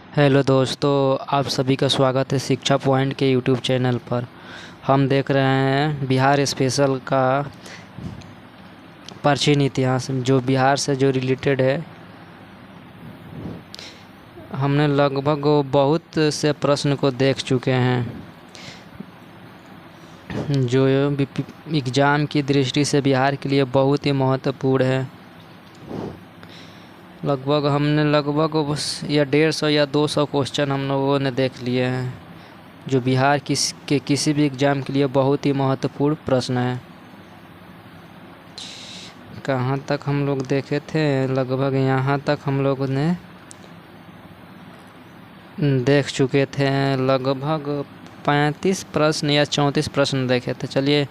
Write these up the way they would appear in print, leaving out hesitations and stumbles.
Hello दोस्तों, आप सभी का स्वागत है शिक्षा पॉइंट के यूट्यूब चैनल पर। हम देख रहे हैं बिहार स्पेशल का प्राचीन इतिहास जो बिहार से जो रिलेटेड है। हमने लगभग बहुत से प्रश्न को देख चुके हैं जो एग्ज़ाम की दृष्टि से बिहार के लिए बहुत ही महत्वपूर्ण है। लगभग या 150 या 200 क्वेश्चन हम लोगों ने देख लिए हैं जो बिहार के किसी भी एग्ज़ाम के लिए बहुत ही महत्वपूर्ण प्रश्न है। कहाँ तक हम लोग देखे थे, लगभग यहाँ तक हम लोगों ने देख चुके थे। लगभग 35 प्रश्न या 34 प्रश्न देखे थे। चलिए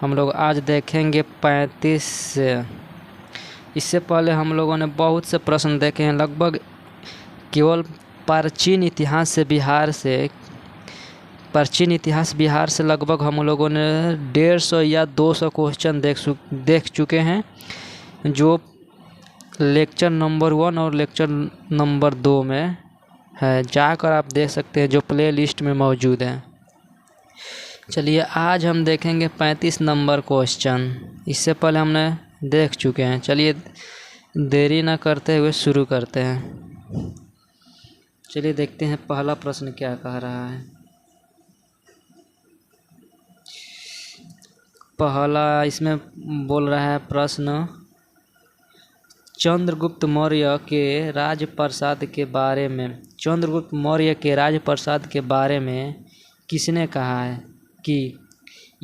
हम लोग आज देखेंगे 35 से। इससे पहले हम लोगों ने बहुत से प्रश्न देखे हैं। लगभग केवल प्राचीन इतिहास बिहार से लगभग हम लोगों ने 150 या 200 क्वेश्चन देख चुके हैं जो लेक्चर नंबर 1 और लेक्चर नंबर 2 में है। जाकर आप देख सकते हैं जो प्ले लिस्ट में मौजूद है। चलिए आज हम देखेंगे 35 नंबर क्वेश्चन। इससे पहले हमने देख चुके हैं। चलिए देरी ना करते हुए शुरू करते हैं। चलिए देखते हैं पहला प्रश्न क्या कह रहा है। पहला इसमें बोल रहा है प्रश्न, चंद्रगुप्त मौर्य के राजप्रसाद के बारे में किसने कहा है कि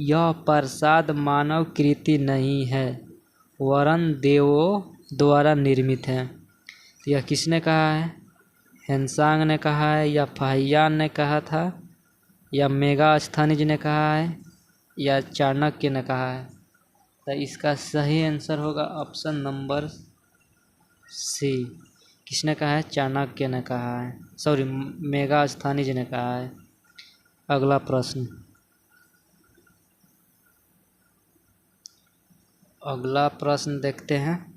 यह प्रसाद मानव कृति नहीं है वरन देवों द्वारा निर्मित है? तो यह किसने कहा है? हेनसांग ने कहा है, या फाहियान ने कहा था, या मेगास्थनीज ने कहा है, या चाणक्य ने कहा है? तो इसका सही आंसर होगा ऑप्शन नंबर सी। किसने कहा है? चाणक्य ने कहा है, सॉरी मेगास्थनीज ने कहा है। अगला प्रश्न देखते हैं।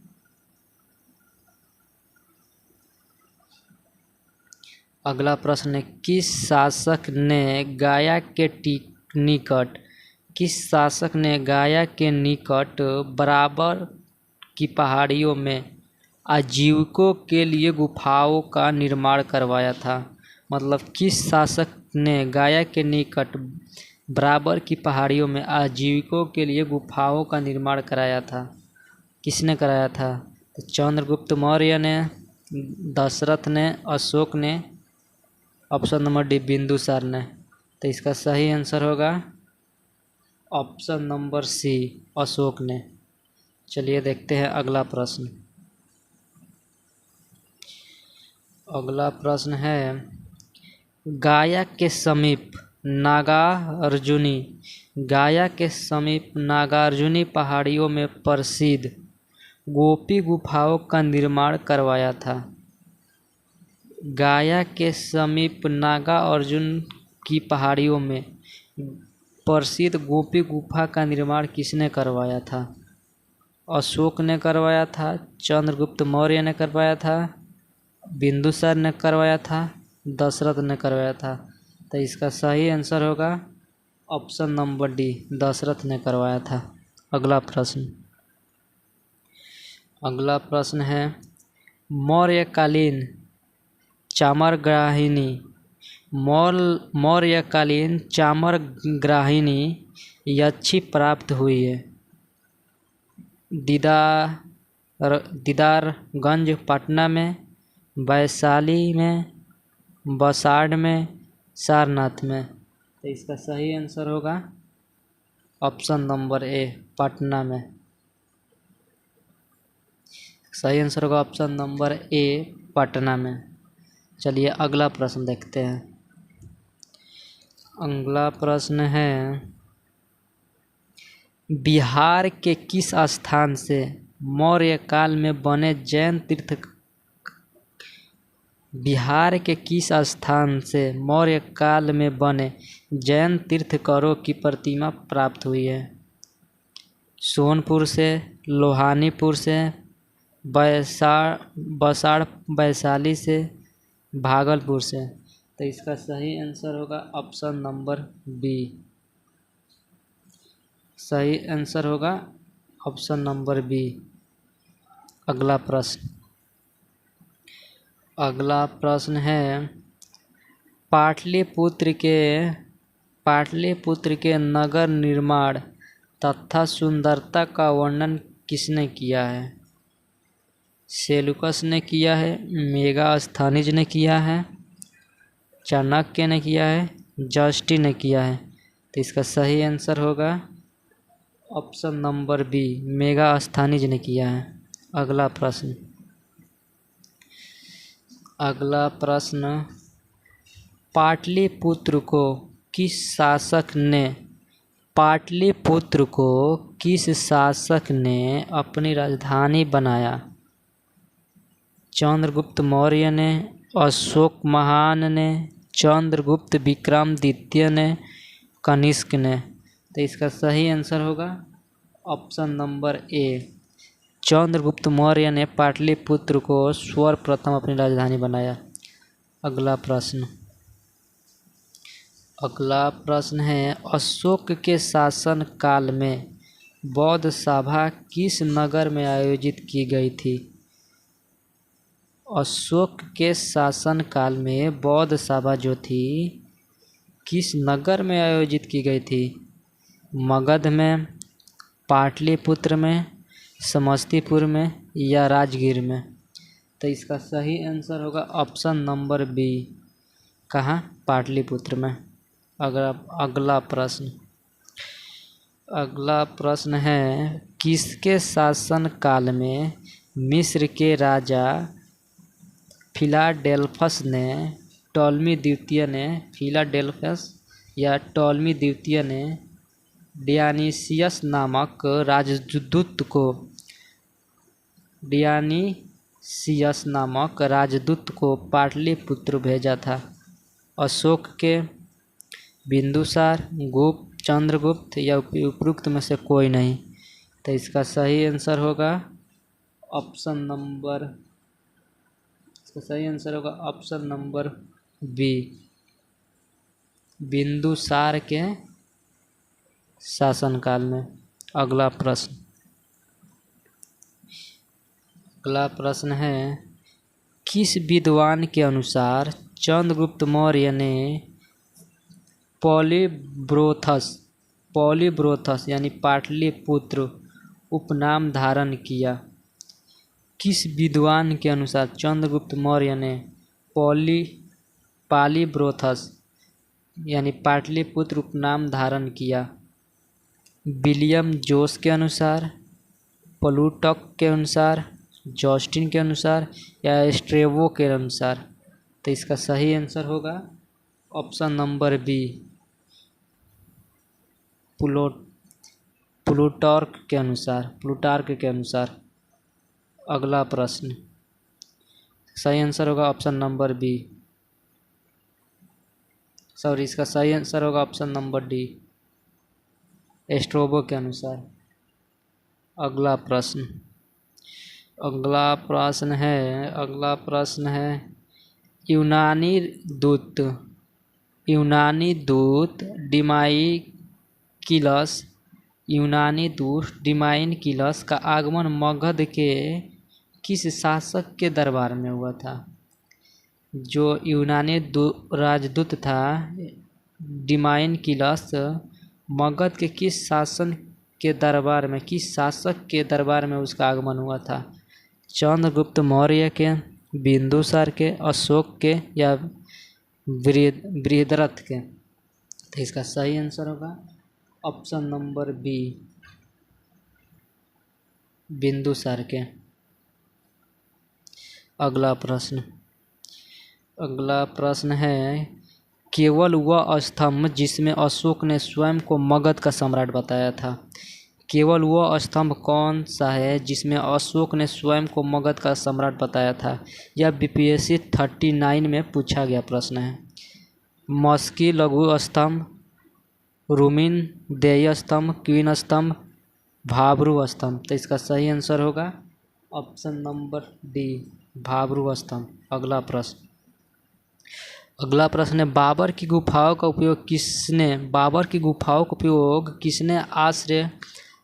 अगला प्रश्न है, किस शासक ने गाया के निकट बराबर की पहाड़ियों में आजीविकों के लिए गुफाओं का निर्माण करवाया था? मतलब किस शासक ने गाया के निकट बराबर की पहाड़ियों में आजीविकों के लिए गुफाओं का निर्माण कराया था? किसने कराया था? तो चंद्रगुप्त मौर्य ने, दशरथ ने, अशोक ने, ऑप्शन नंबर डी बिंदुसार ने। तो इसका सही आंसर होगा ऑप्शन नंबर सी, अशोक ने। चलिए देखते हैं अगला प्रश्न। अगला प्रश्न है, गाया के समीप नागार्जुनी पहाड़ियों में प्रसिद्ध गोपी गुफाओं का निर्माण करवाया था? गाया के समीप नागार्जुन की पहाड़ियों में प्रसिद्ध गोपी गुफा का निर्माण किसने करवाया था? अशोक ने करवाया था, चंद्रगुप्त मौर्य ने करवाया था, बिंदुसार ने करवाया था, दशरथ ने करवाया था? तो इसका सही आंसर होगा ऑप्शन नंबर डी, दशरथ ने करवाया था। अगला प्रश्न है, मौर्यकालीन चामरग्राहिनी यक्षी प्राप्त हुई है? दीदारगंज पटना में, वैशाली में, बसाड़ में, सारनाथ में? तो इसका सही आंसर होगा ऑप्शन नंबर ए, पटना में। सही आंसर होगा ऑप्शन नंबर ए, पटना में। चलिए अगला प्रश्न देखते हैं। अगला प्रश्न है, बिहार के किस स्थान से मौर्य काल में बने जैन तीर्थंकरों की प्रतिमा प्राप्त हुई है? सोनपुर से, लोहानीपुर से, बसाड़ वैशाली से, भागलपुर से। तो इसका सही आंसर होगा ऑप्शन नंबर बी। सही आंसर होगा ऑप्शन नंबर बी। अगला प्रश्न है पाटलिपुत्र के नगर निर्माण तथा सुंदरता का वर्णन किसने किया है? सेलुकस ने किया है, मेगास्थनीज ने किया है, चाणक्य ने किया है, जस्टिन ने किया है। तो इसका सही आंसर होगा ऑप्शन नंबर बी, मेगास्थनीज ने किया है। अगला प्रश्न पाटलिपुत्र को किस शासक ने अपनी राजधानी बनाया? चंद्रगुप्त मौर्य ने, अशोक महान ने, चंद्रगुप्त विक्रमादित्य ने, कनिष्क ने। तो इसका सही आंसर होगा option number A, Chandragupta Maurya ने पाटलिपुत्र को सर्वप्रथम अपनी राजधानी बनाया। अगला प्रश्न है अशोक के शासन काल में बौद्ध सभा किस नगर में आयोजित की गई थी? अशोक के शासन काल में बौद्ध सभा जो थी किस नगर में आयोजित की गई थी? मगध में, पाटलिपुत्र में, समस्तीपुर में या राजगीर में? तो इसका सही आंसर होगा ऑप्शन नंबर बी। कहाँ? पाटलिपुत्र में। अगला प्रश्न है किसके शासन काल में मिस्र के राजा फिलाडेल्फस ने टॉलमी द्वितीय ने डियानीसियस नामक राजदूत को पाटलिपुत्र भेजा था? अशोक के, बिंदुसार, चंद्रगुप्त या उपरोक्त में से कोई नहीं? तो इसका सही आंसर होगा ऑप्शन नंबर बी, बिंदुसार के शासनकाल में। अगला प्रश्न है किस विद्वान के अनुसार चंद्रगुप्त मौर्य ने पॉलीब्रोथस यानी पाटलिपुत्र उपनाम धारण किया? किस विद्वान के अनुसार चंद्रगुप्त मौर्य ने पॉलीब्रोथस यानी पाटलिपुत्र उपनाम धारण किया? विलियम जोस के अनुसार, प्लूटक के अनुसार, जस्टिन के अनुसार या स्ट्रेबो के अनुसार? तो इसका सही आंसर होगा ऑप्शन नंबर बी, प्लूटार्क के अनुसार। अगला प्रश्न सही आंसर होगा ऑप्शन नंबर बी। इसका सही आंसर होगा ऑप्शन नंबर डी, स्ट्रेबो के अनुसार। अगला प्रश्न है यूनानी दूत डिमाइकिलस का आगमन मगध के किस शासक के दरबार में हुआ था? जो यूनानी राजदूत था डिमाइकिलस मगध के किस शासक के दरबार में उसका आगमन हुआ था? चंद्रगुप्त मौर्य के, बिंदुसार के, अशोक के या बृहद्रथ के? तो इसका सही आंसर होगा ऑप्शन नंबर बी, बिंदुसार के। अगला प्रश्न है केवल वह स्तंभ जिसमें अशोक ने स्वयं को मगध का सम्राट बताया था? केवल वह स्तंभ कौन सा है जिसमें अशोक ने स्वयं को मगध का सम्राट बताया था? यह बीपीएससी 39 में पूछा गया प्रश्न है। मस्की लघु स्तंभ, रूमिन देय स्तंभ, क्वीन स्तंभ, भाब्रू स्तंभ? तो इसका सही आंसर होगा ऑप्शन नंबर डी, भाब्रू स्तंभ। अगला प्रश्न अगला प्रश्न है, बाबर की गुफाओं का उपयोग किसने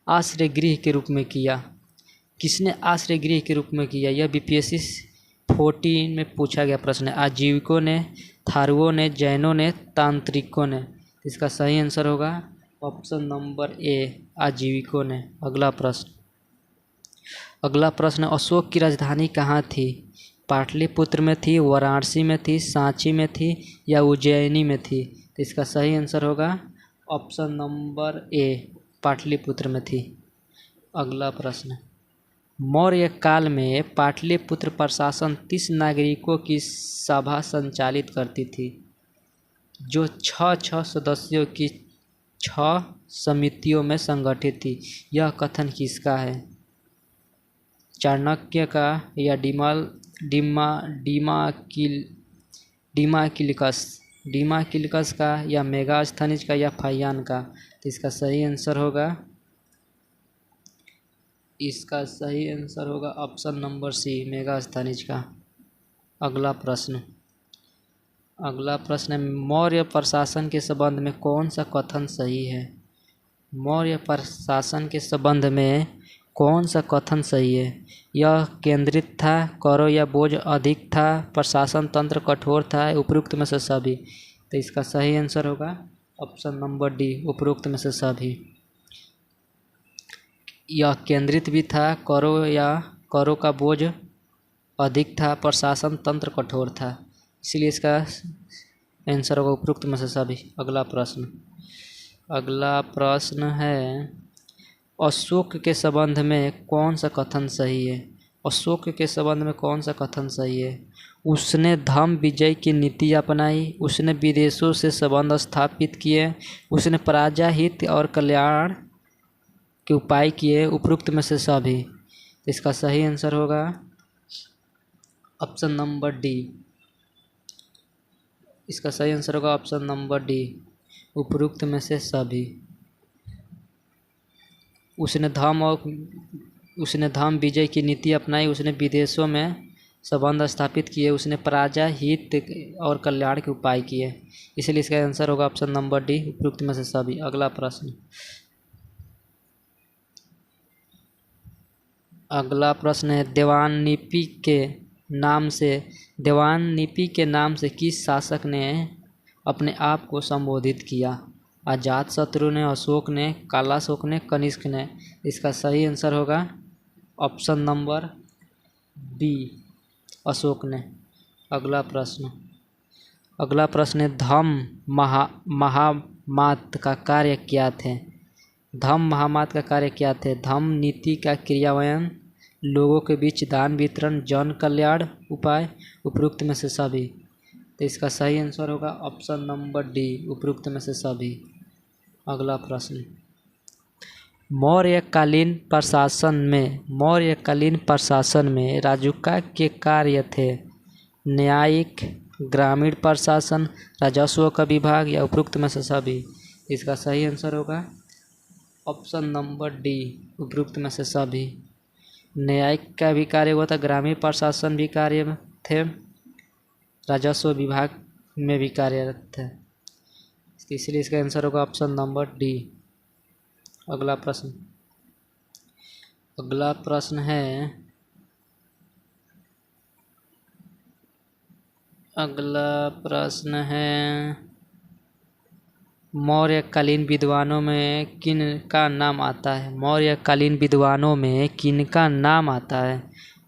आश्रय गृह के रूप में किया? किसने आश्रय गृह के रूप में किया? यह बीपीएससी 14 में पूछा गया प्रश्न है। आजीविकों ने, थारुओं ने, जैनों ने, तांत्रिकों ने। इसका सही आंसर होगा ऑप्शन नंबर ए, आजीविकों ने। अगला प्रश्न, अशोक की राजधानी कहाँ थी? पाटलिपुत्र में थी, वाराणसी में थी, सांची में थी या उज्जैनी में थी? तो इसका सही आंसर होगा ऑप्शन नंबर ए, पाटलिपुत्र में थी। अगला प्रश्न, मौर्य काल में पाटलिपुत्र प्रशासन 30 नागरिकों की सभा संचालित करती थी, जो 6 सदस्यों की 6 समितियों में संगठित थी। यह कथन किसका है? चाणक्य का या डिमाकिलिकस का या मेगास्थनीज का या फाहियान का? तो इसका सही आंसर होगा ऑप्शन नंबर सी, मेगास्थनीज का। अगला प्रश्न है, मौर्य प्रशासन के संबंध में कौन सा कथन सही है? मौर्य प्रशासन के संबंध में कौन सा कथन सही है? यह केंद्रित था, करों या बोझ अधिक था, प्रशासन तंत्र कठोर था, उपरोक्त में से सभी? तो इसका सही आंसर होगा ऑप्शन नंबर डी, उपरोक्त में से सभी। यह केंद्रित भी था, करों का बोझ अधिक था, प्रशासन तंत्र कठोर था, इसलिए इसका आंसर होगा उपरोक्त में से सभी। अगला प्रश्न है, अशोक के संबंध में कौन सा कथन सही है? अशोक के संबंध में कौन सा कथन सही है? उसने धम्म विजय की नीति अपनाई, उसने विदेशों से संबंध स्थापित किए, उसने प्रजा हित और कल्याण के उपाय किए, उपरोक्त में से सभी? इसका सही आंसर होगा ऑप्शन नंबर डी। इसका सही आंसर होगा ऑप्शन नंबर डी, उपरोक्त में से सभी। उसने धम्म विजय की नीति अपनाई, उसने विदेशों में संबंध स्थापित किए, उसने प्रजा हित और कल्याण के उपाय किए, इसलिए इसका आंसर होगा ऑप्शन नंबर डी, उपरोक्त में से सभी। अगला प्रश्न है, देवाननीपि के नाम से किस शासक ने अपने आप को संबोधित किया? अजातशत्रु ने, अशोक ने, कालाशोक ने, कनिष्क ने? इसका सही आंसर होगा ऑप्शन नंबर बी, अशोक ने। अगला प्रश्न है, धम्म महामात का कार्य क्या थे? धम्म महामात का कार्य क्या थे? धम्म नीति का क्रियान्वयन, लोगों के बीच दान वितरण, जन कल्याण उपाय, उपरोक्त में से सभी? तो इसका सही आंसर होगा ऑप्शन नंबर डी, उपरोक्त में से सभी। अगला प्रश्न, मौर्यकालीन प्रशासन में राजुका के कार्य थे? न्यायिक, ग्रामीण प्रशासन, राजस्व का विभाग या उपरोक्त में से सभी? इसका सही आंसर होगा ऑप्शन नंबर डी, उपरोक्त में से सभी। न्यायिक का भी कार्य हुआ था, ग्रामीण प्रशासन भी कार्य थे, राजस्व विभाग में भी कार्यरत थे, इसलिए इसका आंसर होगा ऑप्शन नंबर डी। अगला प्रश्न है, मौर्यकालीन विद्वानों में किन का नाम आता है? मौर्यकालीन विद्वानों में किन का नाम आता है?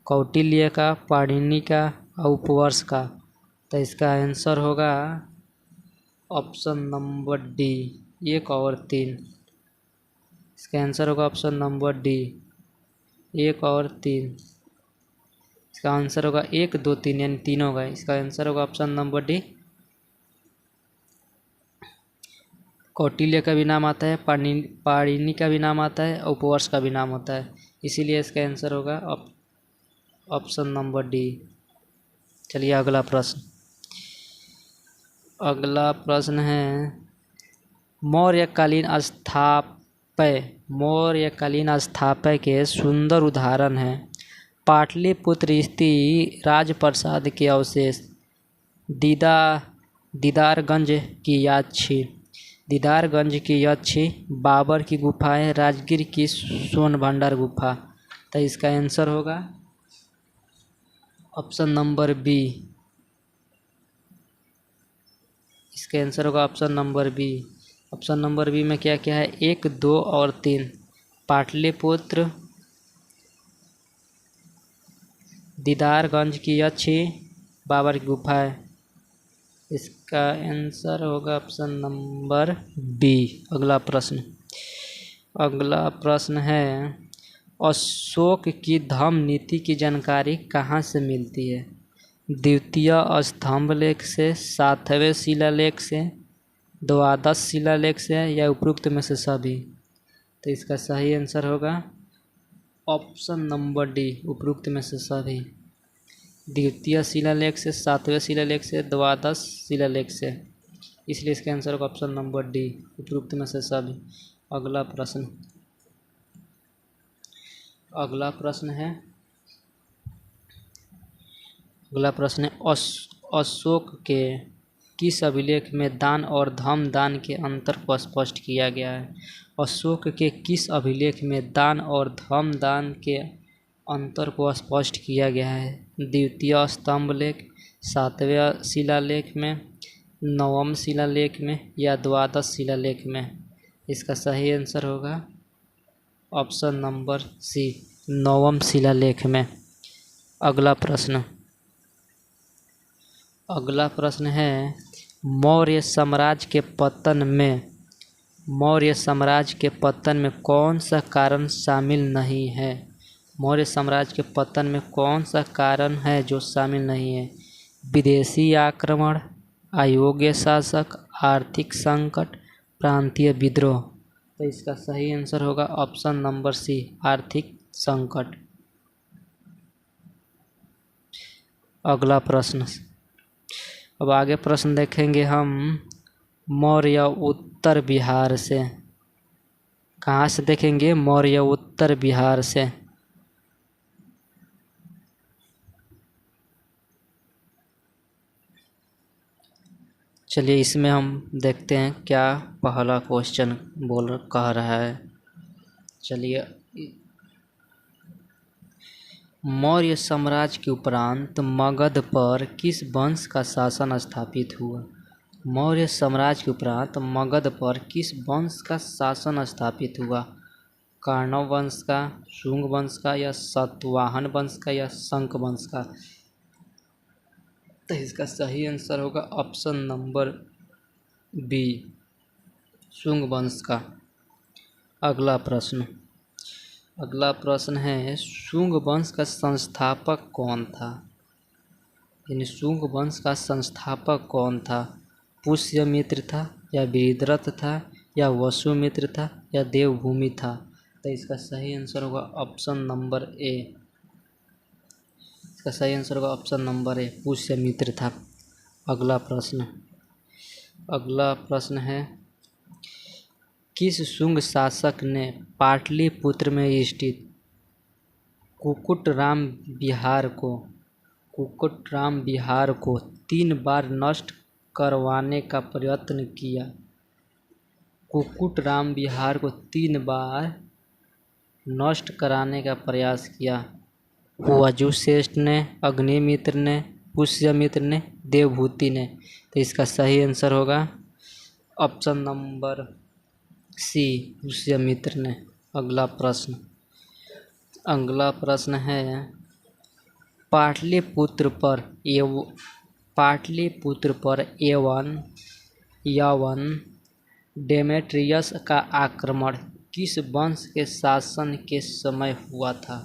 कौटिल्य का, पाणिनि का, उपवर्ष का? तो इसका आंसर होगा ऑप्शन नंबर डी, 1 और 3। इसका आंसर होगा ऑप्शन नंबर डी, 1 और 3। इसका आंसर होगा 1, 2, 3 यानी 3 होगा। इसका आंसर होगा ऑप्शन नंबर डी। कौटिल्य का भी नाम आता है, पाणिनि का भी नाम आता है, उपवर्ष का भी नाम होता है, इसीलिए इसका आंसर होगा ऑप्शन नंबर डी। चलिए अगला प्रश्न है, मौर्यकालीन स्थापत्य के सुंदर उदाहरण हैं। पाटलिपुत्र स्थित राजप्रासाद के अवशेष, दीदारगंज की याची, दीदारगंज की याची, बाबर की गुफाएं, राजगीर की सोन भंडार गुफा। तो इसका आंसर होगा ऑप्शन नंबर बी। इसका आंसर होगा option number B. Option number B में क्या क्या है? 1, 2 और 3। पाटलिपुत्र, दीदारगंज की अच्छी, बाबर की गुफाएं। इसका आंसर होगा ऑप्शन नंबर बी। अगला प्रश्न, अगला प्रश्न है अशोक की धम्म नीति की जानकारी कहाँ से मिलती है? द्वितीय स्तंभ लेख से, सातवें शिलालेख से, द्वादश शिलालेख से, या उपरोक्त में से सभी? तो इसका सही आंसर होगा ऑप्शन नंबर डी, उपरोक्त में से सभी। द्वितीय शिलालेख से, सातवें शिलालेख से, द्वादश शिलालेख से, इसलिए इसका आंसर होगा ऑप्शन नंबर डी, उपरोक्त में से सभी। अगला प्रश्न, अगला प्रश्न है अशोक के किस अभिलेख में दान और धम्म दान के अंतर को स्पष्ट किया गया है? अशोक के किस अभिलेख में दान और धम्म दान के अंतर को स्पष्ट किया गया है? द्वितीय स्तंभ लेख, सातवें शिलालेख में, नवम शिलालेख में, या द्वादश शिलालेख में? इसका सही आंसर होगा ऑप्शन नंबर सी, नवम शिलालेख में। अगला प्रश्न, अगला प्रश्न है मौर्य साम्राज्य के पतन में, मौर्य साम्राज्य के पतन में कौन सा कारण शामिल नहीं है? मौर्य साम्राज्य के पतन में कौन सा कारण है जो शामिल नहीं है? विदेशी आक्रमण, अयोग्य शासक, आर्थिक संकट, प्रांतीय विद्रोह। तो इसका सही आंसर होगा ऑप्शन नंबर सी, आर्थिक संकट। अगला प्रश्न, अब आगे प्रश्न देखेंगे हम मौर्य उत्तर बिहार से। कहाँ से देखेंगे? मौर्य उत्तर बिहार से। चलिए इसमें हम देखते हैं क्या पहला क्वेश्चन कह रहा है। चलिए, मौर्य साम्राज्य के उपरांत मगध पर किस वंश का शासन स्थापित हुआ? मौर्य साम्राज्य के उपरांत मगध पर किस वंश का शासन स्थापित हुआ? कौरव वंश का, शुंग वंश का, या सातवाहन वंश का, या शंख वंश का? तो इसका सही आंसर होगा ऑप्शन नंबर बी, शुंग वंश का। अगला प्रश्न, अगला प्रश्न है शुंग वंश का संस्थापक कौन था? यानी शुंग वंश का संस्थापक कौन था? पुष्यमित्र था, या विरद्रथ था, या वसुमित्र था, या देवभूमि था? तो इसका सही आंसर होगा ऑप्शन नंबर ए। इसका सही आंसर होगा ऑप्शन नंबर ए, पुष्यमित्र था। अगला प्रश्न, अगला प्रश्न है किस शुंग शासक ने पाटलिपुत्र में स्थित कुक्कुटराम विहार को 3 बार नष्ट करवाने का प्रयत्न किया? कुक्कुटराम विहार को 3 बार नष्ट कराने का प्रयास किया। वजुश्रेष्ठ ने, अग्निमित्र ने, पुष्यमित्र ने, देवभूति ने? तो इसका सही आंसर होगा ऑप्शन नंबर सी, पुष्यमित्र ने। अगला प्रश्न, अगला प्रश्न है पाटलिपुत्र पर यवन डेमेट्रियस का आक्रमण किस वंश के शासन के समय हुआ था?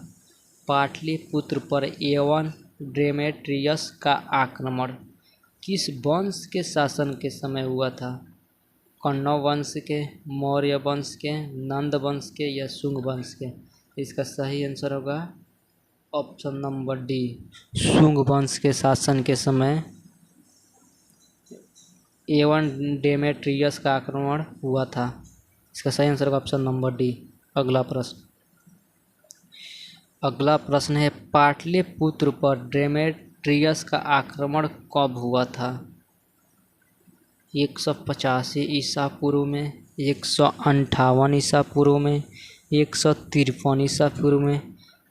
पाटलिपुत्र पर यवन डेमेट्रियस का आक्रमण किस वंश के शासन के समय हुआ था? कौरव वंश के, मौर्य वंश के, नंद वंश के, या शुंग वंश के? इसका सही आंसर होगा ऑप्शन नंबर डी, शुंग वंश के शासन के समय एवन डेमेट्रियस का आक्रमण हुआ था। इसका सही आंसर होगा ऑप्शन नंबर डी। अगला प्रश्न, अगला प्रश्न है पाटलिपुत्र पर डेमेट्रियस का आक्रमण कब हुआ था? 185 ईसा पूर्व में, 158 ईसा पूर्व में, 153 ईसा पूर्व में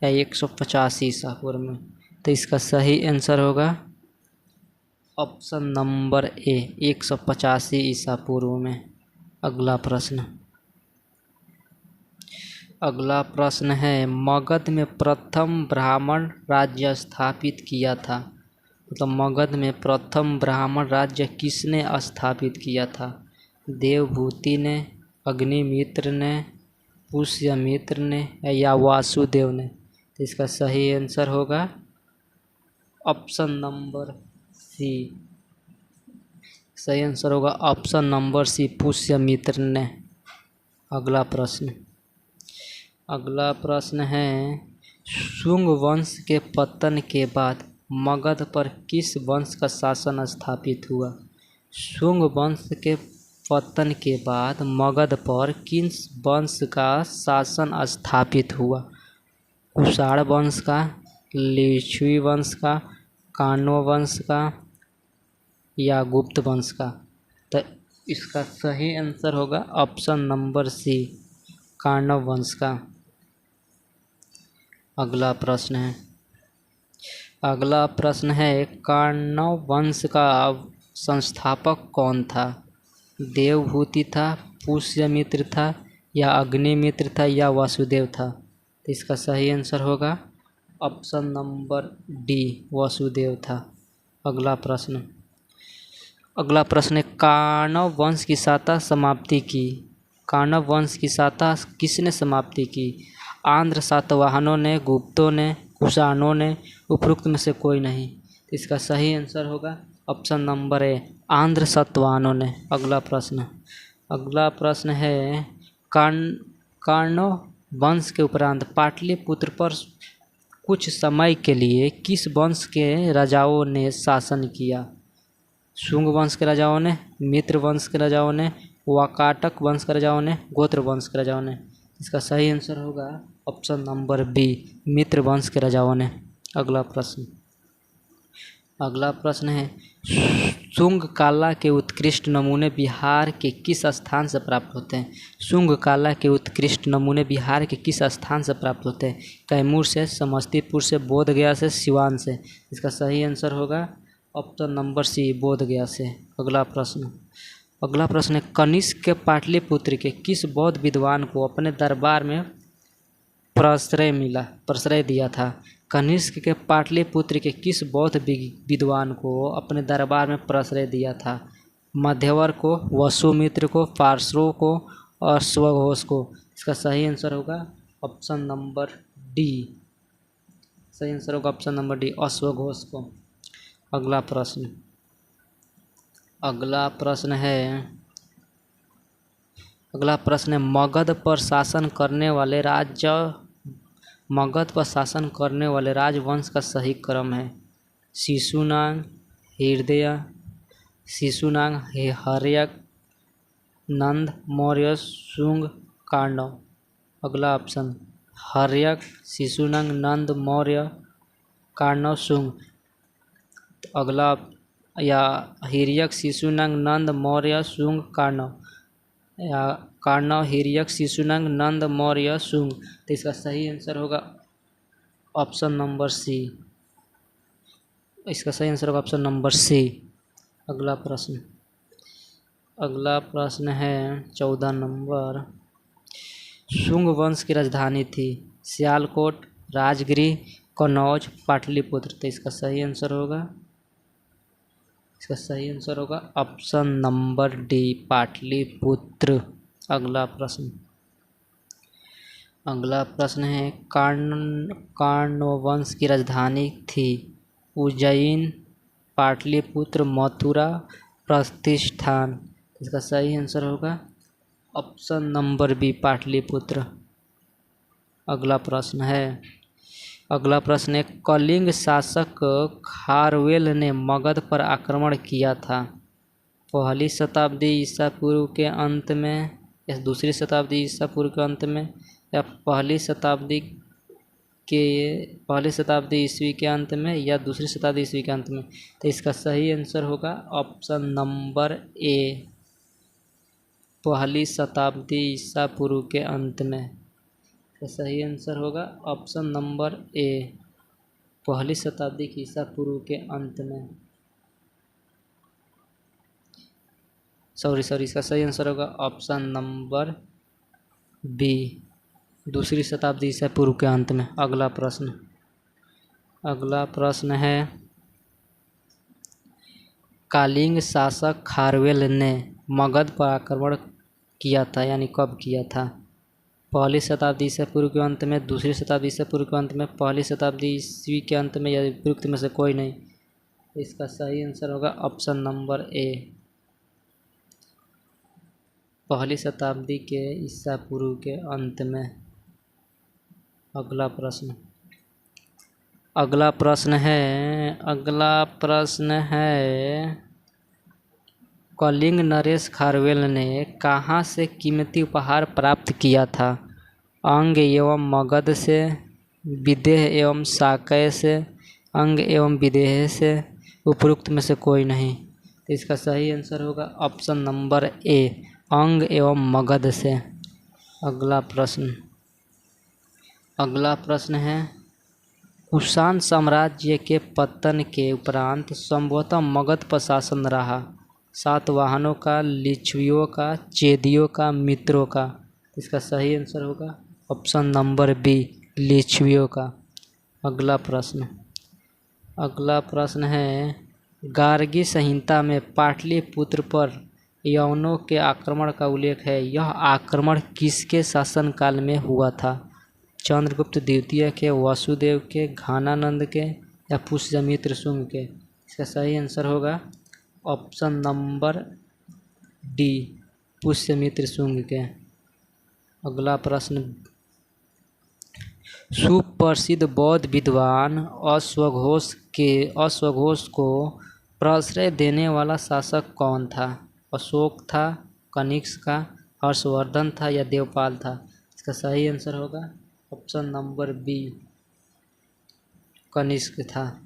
या 185 ईसा पूर्व में। तो इसका सही आंसर होगा ऑप्शन नंबर ए, 185 ईसा पूर्व में। अगला प्रश्न है, मगध में प्रथम ब्राह्मण राज्य स्थापित किया था। मतलब मगध में प्रथम ब्राह्मण राज्य किसने स्थापित किया था? देवभूति ने, अग्निमित्र ने, पुष्यमित्र ने या वासुदेव ने? तो इसका सही आंसर होगा ऑप्शन नंबर सी। सही आंसर होगा ऑप्शन नंबर सी, पुष्यमित्र ने। अगला प्रश्न है, शुंग वंश के पतन के बाद मगध पर किस वंश का शासन स्थापित हुआ? शुंग वंश के पतन के बाद मगध पर किस वंश का शासन स्थापित हुआ? कुषाण वंश का, लिच्छवी वंश का, काण्व वंश का या गुप्त वंश का? तो इसका सही आंसर होगा ऑप्शन नंबर सी, काण्व वंश का। अगला प्रश्न है, काण्व वंश का संस्थापक कौन था? देवभूति था, पुष्यमित्र था या अग्निमित्र था या वासुदेव था? तो इसका सही आंसर होगा ऑप्शन नंबर डी, वासुदेव था। अगला प्रश्न है, काण्व वंश की शाखा समाप्ति की। काण्व वंश की शाखा किसने समाप्ति की? आंध्र सातवाहनों ने, गुप्तों ने, कुषाणों ने, उपरोक्त में से कोई नहीं? तो इसका सही आंसर होगा ऑप्शन नंबर ए, आंध्र सातवाहनों ने। अगला प्रश्न है, काण्व वंश के उपरांत पाटलिपुत्र पर कुछ समय के लिए किस वंश के राजाओं ने शासन किया? शुंग वंश के राजाओं ने, मित्र वंश के राजाओं ने, वाकाटक वंश के राजाओं ने, गोत्र वंश के राजाओं ने? इसका सही आंसर होगा ऑप्शन नंबर बी, मित्र वंश के राजाओं ने। अगला प्रश्न है, शुंग कला के उत्कृष्ट नमूने बिहार के किस स्थान से प्राप्त होते हैं? शुंग कला के उत्कृष्ट नमूने बिहार के किस स्थान से प्राप्त होते हैं? कैमूर से, समस्तीपुर से, बोधगया से, सिवान से? इसका सही आंसर होगा ऑप्शन नंबर सी, बोधगया से। अगला प्रश्न है, कनिष्क के पाटलिपुत्र के किस बौद्ध विद्वान को अपने दरबार में प्रश्रय दिया था? कनिष्क के पाटलिपुत्र के किस बौद्ध विद्वान को अपने दरबार में प्रश्रय दिया था? मध्यवर्ग को, वसुमित्र को, पार्श्व को और स्वघोष को? इसका सही आंसर होगा ऑप्शन नंबर डी। सही आंसर होगा ऑप्शन नंबर डी, अश्वघोष को। अगला प्रश्न है, मगध पर शासन करने वाले राजवंश का सही क्रम है? शिशुनाग, हर्यक, नंद, मौर्य, शुंग, काण्व? अगला ऑप्शन, हर्यक, शिशुनाग, नंद, मौर्य, काण्व, शुंग। अगला या हिर्यक, शिशुनाग, नंद, मौर्य, शुंग, काण्व, या काण्व, हिर्यक, शिशुनाग, नंद, मौर्य, शुंग? तो इसका सही आंसर होगा ऑप्शन नंबर सी। इसका सही आंसर होगा ऑप्शन नंबर सी। अगला प्रश्न है 14 नंबर, शुंग वंश की राजधानी थी सियालकोट, राजगिरी, कन्नौज, पाटलिपुत्र? तो इसका सही आंसर होगा ऑप्शन नंबर डी, पाटलिपुत्र। अगला प्रश्न है, काण्व वंश की राजधानी थी उज्जैन, पाटलिपुत्र, मथुरा, प्रतिष्ठान? इसका सही आंसर होगा ऑप्शन नंबर बी, पाटलिपुत्र। अगला प्रश्न है, कलिंग शासक खारवेल ने मगध पर आक्रमण किया था पहली शताब्दी ईसा पूर्व के अंत में या दूसरी शताब्दी ईसा पूर्व के अंत में या पहली शताब्दी पहली शताब्दी ईस्वी के अंत में या दूसरी शताब्दी ईस्वी के अंत में। तो इसका सही आंसर होगा ऑप्शन नंबर ए, पहली शताब्दी ईसा पूर्व के अंत में। तो सही आंसर होगा ऑप्शन नंबर ए, पहली शताब्दी की ईसा पूर्व के अंत में। सॉरी इसका सही आंसर होगा ऑप्शन नंबर बी, दूसरी शताब्दी ईसा पूर्व के अंत में। अगला प्रश्न है, कलिंग शासक खारवेल ने मगध पर आक्रमण किया था, यानी कब किया था? पहली शताब्दी ईसा पूर्व के अंत में, दूसरी शताब्दी ईसा पूर्व के अंत में, पहली शताब्दी ईस्वी के अंत में, या उपयुक्त में से कोई नहीं। इसका सही आंसर होगा ऑप्शन नंबर ए, पहली शताब्दी के ईसा पूर्व के अंत में। अगला प्रश्न है कलिंग नरेश खारवेल ने कहाँ से कीमती उपहार प्राप्त किया था? अंग एवं मगध से, विदेह एवं साकय से, अंग एवं विदेह से, उपरोक्त में से कोई नहीं। तो इसका सही आंसर होगा ऑप्शन नंबर ए, अंग एवं मगध से। अगला प्रश्न है, कुषाण साम्राज्य के पतन के उपरांत संभवतः मगध पर शासन रहा सातवाहनों का, लिच्छवियों का, चेदियों का, मित्रों का। इसका सही आंसर होगा ऑप्शन नंबर बी, लिच्छवियों का। अगला प्रश्न है, गार्गी संहिता में पाटलिपुत्र पर यवनों के आक्रमण का उल्लेख है। यह आक्रमण किसके शासनकाल में हुआ था? चंद्रगुप्त द्वितीय के, वसुदेव के, घानानंद के, या पुष्यमित्र शुंग के? इसका सही आंसर होगा option number D, Pushyamitra Shunga के। अगला प्रश्न, सुप्रसिद्ध बौद्ध विद्वान अश्वघोष को प्रश्रय देने वाला शासक कौन था? अशोक था, कनिष्क का, हर्षवर्धन था, या देवपाल था? इसका सही आंसर होगा ऑप्शन नंबर बी, कनिष्क था।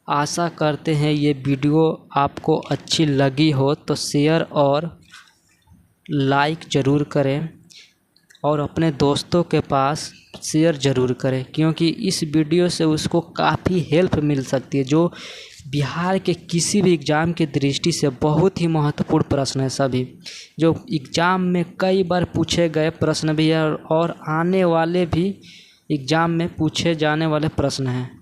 आशा करते हैं ये वीडियो आपको अच्छी लगी हो तो शेयर और लाइक ज़रूर करें और अपने दोस्तों के पास शेयर ज़रूर करें, क्योंकि इस वीडियो से उसको काफ़ी हेल्प मिल सकती है। जो बिहार के किसी भी एग्ज़ाम की दृष्टि से बहुत ही महत्वपूर्ण प्रश्न है, सभी जो एग्ज़ाम में कई बार पूछे गए प्रश्न भी है और आने वाले भी एग्ज़ाम में पूछे जाने वाले प्रश्न हैं।